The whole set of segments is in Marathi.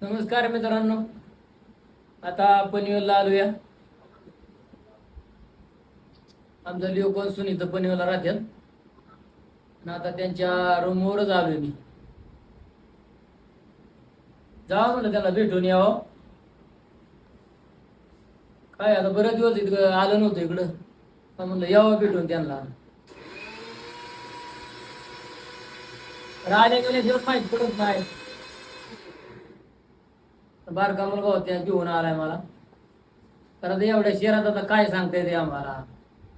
नमस्कार मित्रांनो. आता पनवेलला आलोया. आमचा लिओ कोण सुनीत पनवेलला राहतात आणि आता त्यांच्या रूमवरच आलोय मी. जावं म्हणलं त्यांना भेटून यावं. काय आता बरेच दिवस इकडं आलं नव्हतं इकडं, तर म्हणलं यावं भेटून त्यांना. राहिले गेले दिवस माहित पडत नाही. बारका मुलगा होत्या घेऊन आलाय मला. तर आता एवढ्या शहरात आता काय सांगता येते आम्हाला,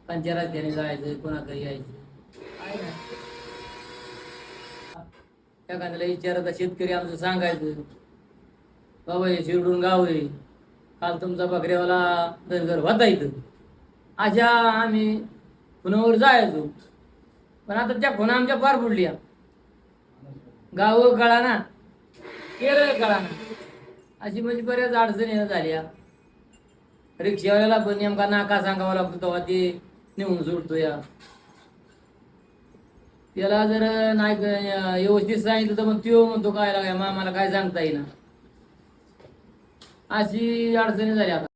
कोणत्या रस्त्याने जायचं, कोणाकडे यायचं काय नाही. एखाद्याला विचारता शेतकरी आमचं सांगायचं, बाबा हे शिरडून गाव आहे, काल तुमचा बकऱ्यावाला धनगर होता इथं. अशा आम्ही पुण्यावर जायचो. पण आता त्या खुणा आमच्या पार बुडल्या. गाव कळा ना, केरळ कळा ना, अशी म्हणजे बऱ्याच अडचणी झाल्या. रिक्षावाल्याला पण नेमका नाका सांगावा लागतो तेव्हा ते नेऊन सोडतो या. त्याला जर नाही व्यवस्थित सांगितलं तर मग त्यो म्हणतो काय लागाय, आम्हाला काय सांगता येईना. अशी अडचणी झाली आता.